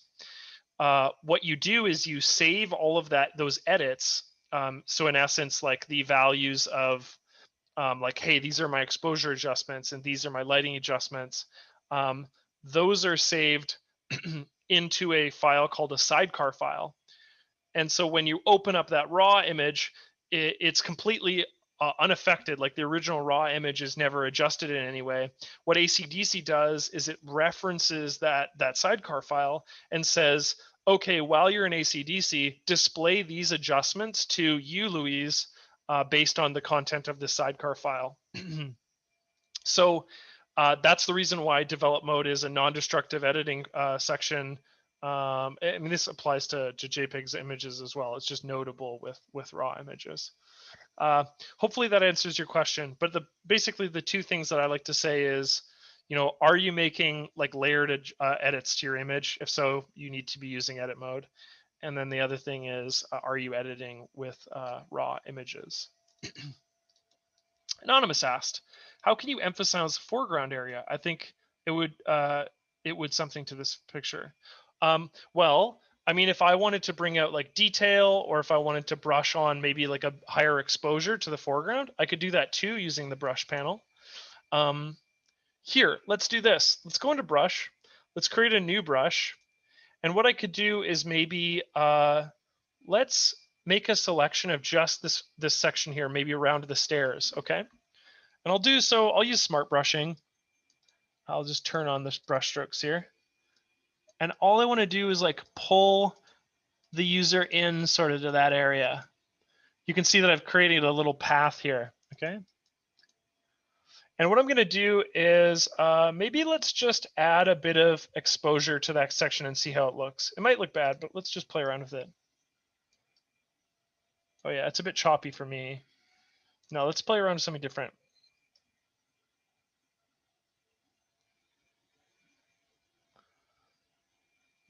Speaker 1: what you do is you save all of those edits. So in essence, like the values of like, hey, these are my exposure adjustments and these are my lighting adjustments. Those are saved into a file called a sidecar file. And so when you open up that raw image, it's completely unaffected. Like the original raw image is never adjusted in any way. What ACDSee does is it references that sidecar file and says, okay, while you're in ACDSee, display these adjustments to you, Louise, based on the content of the sidecar file. So that's the reason why develop mode is a non-destructive editing section. I mean, this applies to JPEGs images as well. It's just notable with raw images. Hopefully that answers your question. But basically the two things that I like to say is, are you making like layered edits to your image? If so, you need to be using edit mode. And then the other thing is, are you editing with raw images? Anonymous asked, how can you emphasize foreground area? I think it would something to this picture. Well, I mean, if I wanted to bring out like detail, or if I wanted to brush on maybe like a higher exposure to the foreground, I could do that too using the brush panel. Here, let's do this. Let's go into brush. Let's create a new brush. And what I could do is maybe let's make a selection of just this section here, maybe around the stairs, okay? And I'll use smart brushing. I'll just turn on the brush strokes here. And all I want to do is like pull the user in sort of to that area. You can see that I've created a little path here, okay? And what I'm going to do is maybe let's just add a bit of exposure to that section and see how it looks. It might look bad, but let's just play around with it. Oh yeah, it's a bit choppy for me. No, let's play around with something different.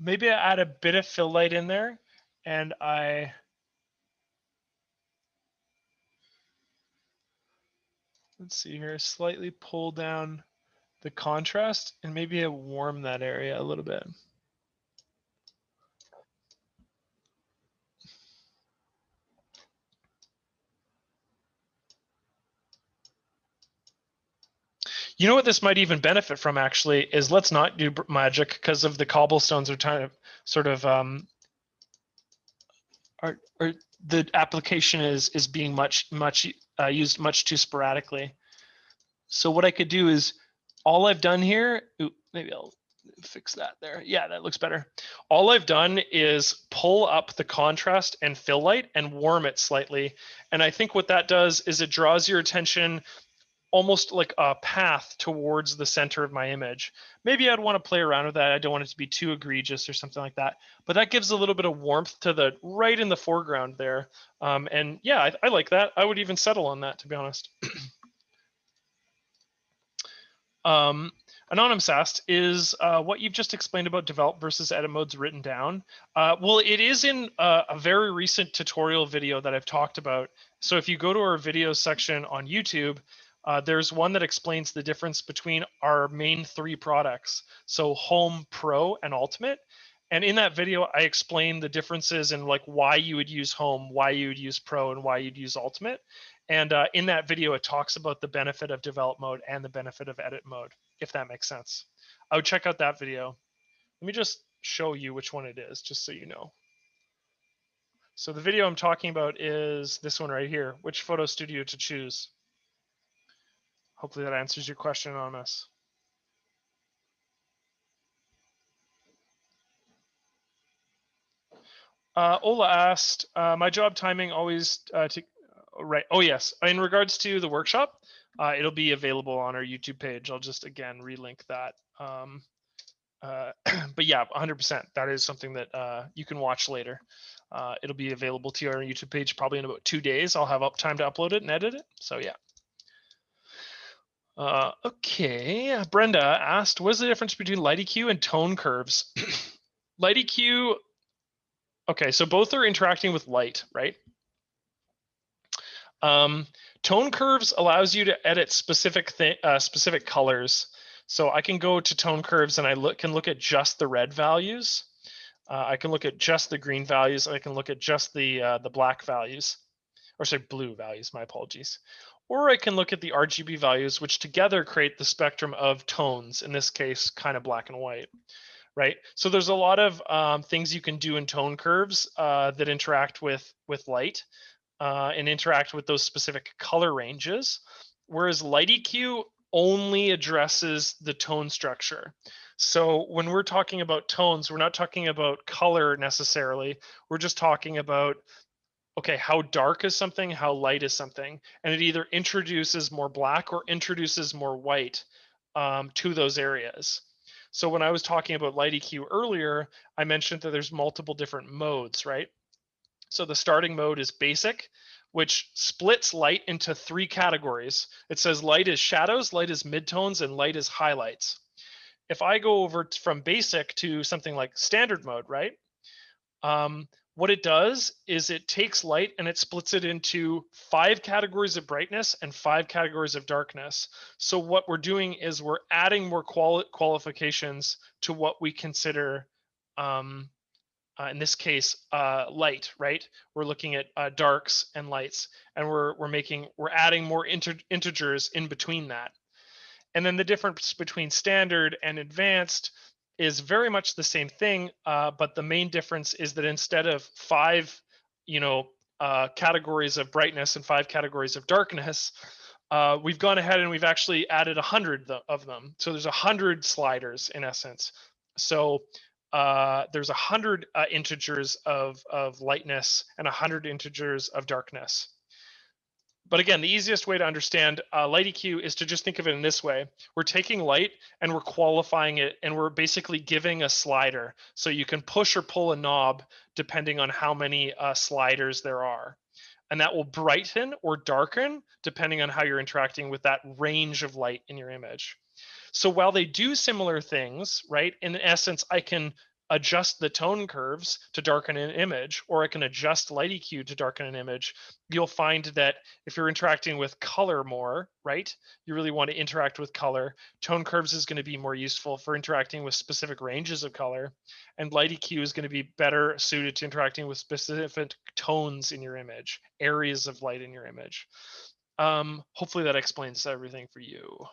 Speaker 1: Maybe I add a bit of fill light in there, and let's see here, slightly pull down the contrast, and maybe I warm that area a little bit. You know what this might even benefit from actually is, let's not do magic because of the cobblestones are kind of sort of the application is being used much too sporadically. So what I could do is, all I've done here, maybe I'll fix that there. Yeah, that looks better. All I've done is pull up the contrast and fill light and warm it slightly. And I think what that does is it draws your attention almost like a path towards the center of my image. Maybe I'd want to play around with that. I don't want it to be too egregious or something like that. But that gives a little bit of warmth to the right in the foreground there. And yeah, I like that. I would even settle on that, to be honest. Anonymous asked, is what you've just explained about develop versus edit modes written down? Well, it is in a very recent tutorial video that I've talked about. So if you go to our video section on YouTube, there's one that explains the difference between our main three products. So Home, Pro, and Ultimate. And in that video, I explain the differences in like why you would use Home, why you would use Pro, and why you'd use Ultimate. And in that video, it talks about the benefit of develop mode and the benefit of edit mode, if that makes sense. I would check out that video. Let me just show you which one it is, just so you know. So the video I'm talking about is this one right here, which photo studio to choose. Hopefully that answers your question, Anonymous. Ola asked, my job timing always right. Oh yes, in regards to the workshop, it'll be available on our YouTube page. I'll just again relink that. But yeah, 100%. That is something that you can watch later. It'll be available to our YouTube page probably in about 2 days. I'll have up time to upload it and edit it. So yeah. Okay, Brenda asked, what is the difference between light EQ and tone curves? Light EQ, okay, so both are interacting with light, right? Tone curves allows you to edit specific colors. So I can go to tone curves and I can look at just the red values. I can look at just the green values. I can look at just the black values, or sorry, blue values. My apologies. Or I can look at the RGB values, which together create the spectrum of tones. In this case, kind of black and white, right? So there's a lot of things you can do in tone curves that interact with light and interact with those specific color ranges, whereas light EQ only addresses the tone structure. So when we're talking about tones, we're not talking about color necessarily. We're just talking about, okay, how dark is something, how light is something, and it either introduces more black or introduces more white to those areas. So when I was talking about light EQ earlier, I mentioned that there's multiple different modes, right? So the starting mode is basic, which splits light into 3 categories. It says light is shadows, light is midtones, and light is highlights. If I go over from basic to something like standard mode, right? What it does is it takes light and it splits it into 5 categories of brightness and 5 categories of darkness. So what we're doing is we're adding more qualifications to what we consider in this case, light, right? We're looking at darks and lights, and we're adding more integers in between that. And then the difference between standard and advanced is very much the same thing, but the main difference is that instead of 5, categories of brightness and 5 categories of darkness, we've gone ahead and we've actually added 100 of them. So there's 100 sliders in essence. So there's 100 integers of lightness and 100 integers of darkness. But again, the easiest way to understand light EQ is to just think of it in this way. We're taking light and we're qualifying it, and we're basically giving a slider. So you can push or pull a knob depending on how many sliders there are. And that will brighten or darken depending on how you're interacting with that range of light in your image. So while they do similar things, right, in essence, I can adjust the tone curves to darken an image, or I can adjust light EQ to darken an image. You'll find that if you're interacting with color more, right, you really want to interact with color. Tone curves is going to be more useful for interacting with specific ranges of color, and light EQ is going to be better suited to interacting with specific tones in your image, areas of light in your image. Hopefully that explains everything for you.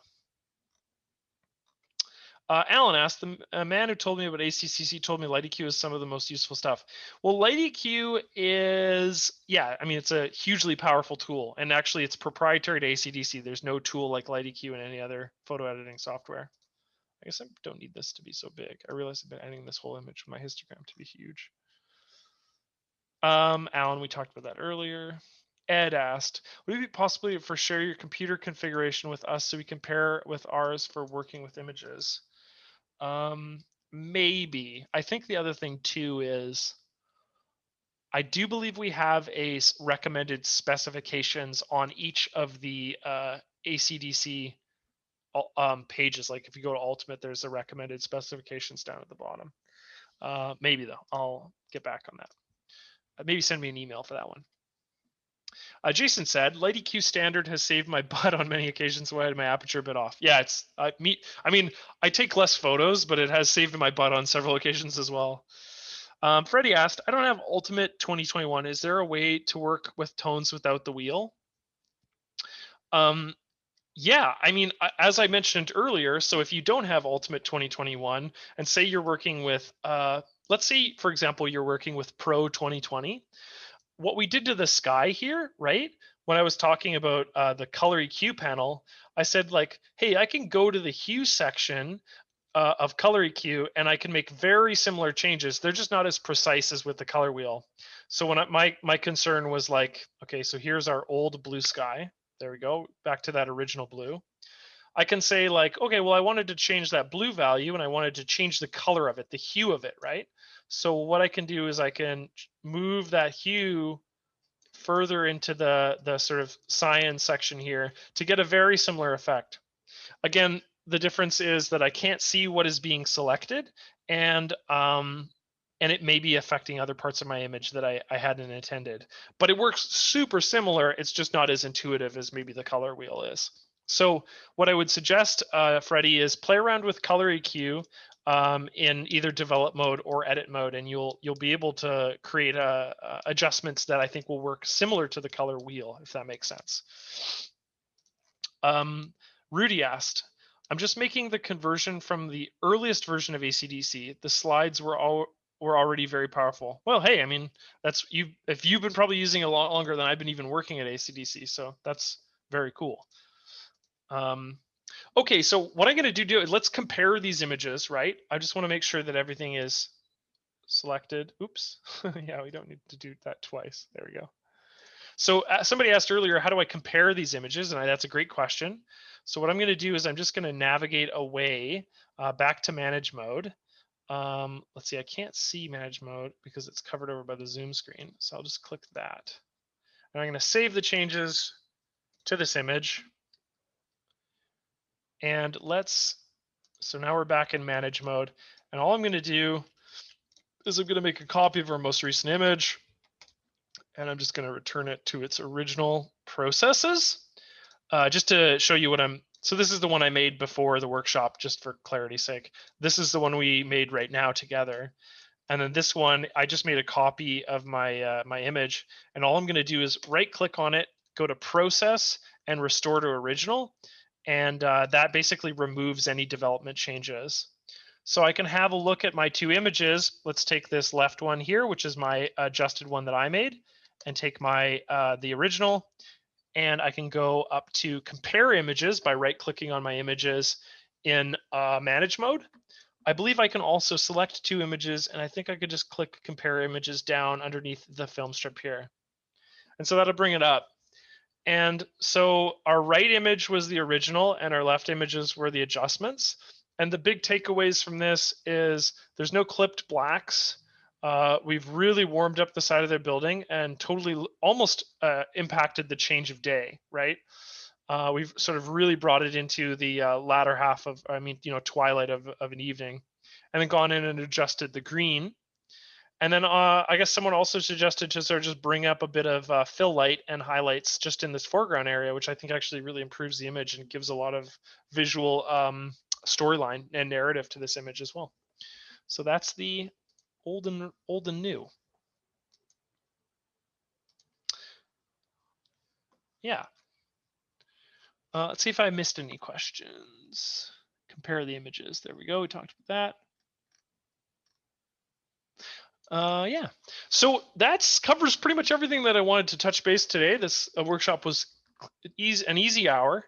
Speaker 1: Alan asked, a man who told me about ACDSee told me light EQ is some of the most useful stuff. Well, light EQ is, yeah, I mean, it's a hugely powerful tool. And actually, it's proprietary to ACDSee. There's no tool like light EQ in any other photo editing software. I guess I don't need this to be so big. I realize I've been editing this whole image with my histogram to be huge. Alan, we talked about that earlier. Ed asked, would it be possible for share your computer configuration with us so we compare with ours for working with images? Maybe. I think the other thing too is I do believe we have a recommended specifications on each of the ACDSee pages. Like if you go to Ultimate, there's a recommended specifications down at the bottom. Maybe though, I'll get back on that. Maybe send me an email for that one. Jason said, light EQ standard has saved my butt on many occasions when I had my aperture a bit off. Yeah, it's me. I mean, I take less photos, but it has saved my butt on several occasions as well. Freddie asked, I don't have Ultimate 2021. Is there a way to work with tones without the wheel? Yeah, I mean, as I mentioned earlier, so if you don't have Ultimate 2021 and say you're working with, let's say, for example, you're working with Pro 2020, what we did to the sky here, right? When I was talking about the color EQ panel, I said like, hey, I can go to the hue section of color EQ and I can make very similar changes. They're just not as precise as with the color wheel. So when my concern was like, okay, so here's our old blue sky. There we go, back to that original blue. I can say like, okay, well, I wanted to change that blue value and I wanted to change the color of it, the hue of it, right? So what I can do is I can move that hue further into the sort of cyan section here to get a very similar effect. Again, the difference is that I can't see what is being selected, and it may be affecting other parts of my image that I hadn't intended. But it works super similar. It's just not as intuitive as maybe the color wheel is. So what I would suggest, Freddie, is play around with color EQ in either develop mode or edit mode, and you'll be able to create adjustments that I think will work similar to the color wheel, if that makes sense. Rudy asked, I'm just making the conversion from the earliest version of ACDC. The slides were already very powerful. Well, hey, I mean, that's you. If you've been probably using it a lot longer than I've been even working at ACDC, so that's very cool. Okay, so what I'm going to do, let's compare these images, right? I just want to make sure that everything is selected. Oops. Yeah, we don't need to do that twice. There we go. So somebody asked earlier, how do I compare these images? And that's a great question. So what I'm going to do is I'm just going to navigate away back to manage mode. Let's see, I can't see manage mode because it's covered over by the zoom screen. So I'll just click that. And I'm going to save the changes to this image. And so now we're back in manage mode. And all I'm going to do is I'm going to make a copy of our most recent image. And I'm just going to return it to its original processes. Just to show you so this is the one I made before the workshop, just for clarity's sake. This is the one we made right now together. And then this one, I just made a copy of my my image. And all I'm going to do is right click on it, go to process and restore to original. And that basically removes any development changes. So I can have a look at my two images. Let's take this left one here, which is my adjusted one that I made, and take my the original. And I can go up to compare images by right clicking on my images in manage mode. I believe I can also select two images, and I think I could just click compare images down underneath the film strip here. And so that'll bring it up. And so our right image was the original and our left images were the adjustments. And the big takeaways from this is there's no clipped blacks. We've really warmed up the side of their building and totally almost impacted the change of day, right? We've sort of really brought it into the latter half of, twilight of an evening, and then gone in and adjusted the green. And then I guess someone also suggested to sort of just bring up a bit of fill light and highlights just in this foreground area, which I think actually really improves the image and gives a lot of visual storyline and narrative to this image as well. So that's the old and new. Yeah. Let's see if I missed any questions. Compare the images. There we go. We talked about that. Yeah, so that's covers pretty much everything that I wanted to touch base today. This workshop was an easy hour.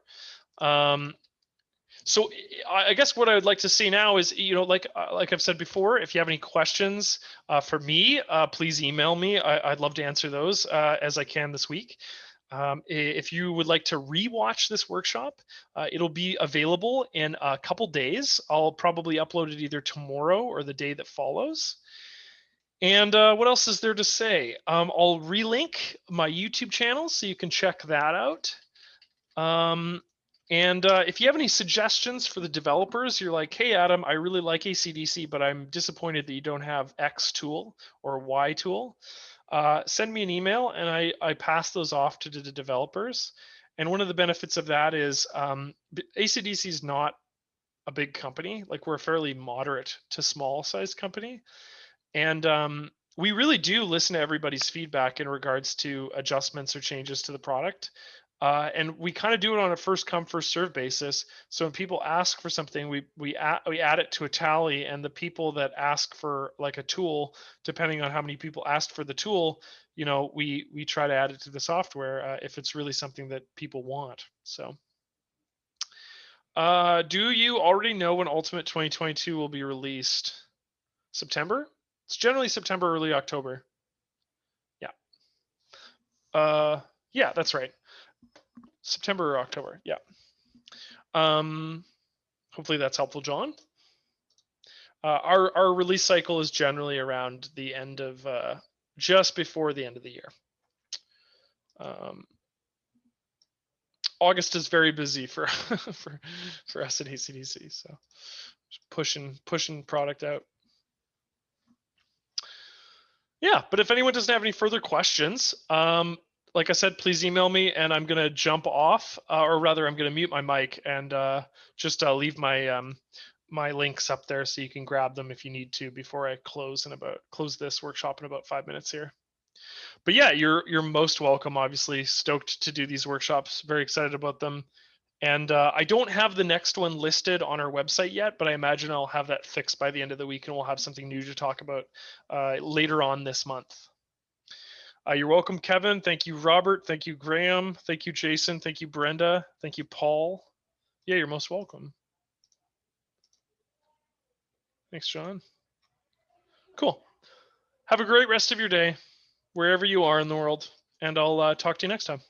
Speaker 1: So I guess what I would like to see now is, like I've said before, if you have any questions for me, please email me. I'd love to answer those as I can this week. If you would like to rewatch this workshop, it'll be available in a couple days. I'll probably upload it either tomorrow or the day that follows. And what else is there to say? I'll relink my YouTube channel so you can check that out. And if you have any suggestions for the developers, you're like, hey, Adam, I really like ACDC, but I'm disappointed that you don't have X tool or Y tool. Send me an email and I pass those off to the developers. And one of the benefits of that is ACDC is not a big company. Like, we're a fairly moderate to small size company. And we really do listen to everybody's feedback in regards to adjustments or changes to the product. And we kind of do it on a first come first serve basis. So when people ask for something, we add it to a tally, and the people that ask for like a tool, depending on how many people asked for the tool, we try to add it to the software if it's really something that people want. So, do you already know when Ultimate 2022 will be released? September? It's generally September, early October. Yeah. Yeah, that's right. September or October. Yeah. Um, Hopefully that's helpful, John. Our release cycle is generally around the end of just before the end of the year. August is very busy for for us at ACDSee, so pushing product out. Yeah, but if anyone doesn't have any further questions, like I said, please email me, and I'm gonna jump off, or rather, I'm gonna mute my mic and just leave my my links up there so you can grab them if you need to before I close this workshop in about 5 minutes here. But yeah, you're most welcome. Obviously, stoked to do these workshops. Very excited about them. And I don't have the next one listed on our website yet, but I imagine I'll have that fixed by the end of the week, and we'll have something new to talk about later on this month. You're welcome, Kevin. Thank you, Robert. Thank you, Graham. Thank you, Jason. Thank you, Brenda. Thank you, Paul. Yeah, you're most welcome. Thanks, John. Cool. Have a great rest of your day, wherever you are in the world, and I'll talk to you next time.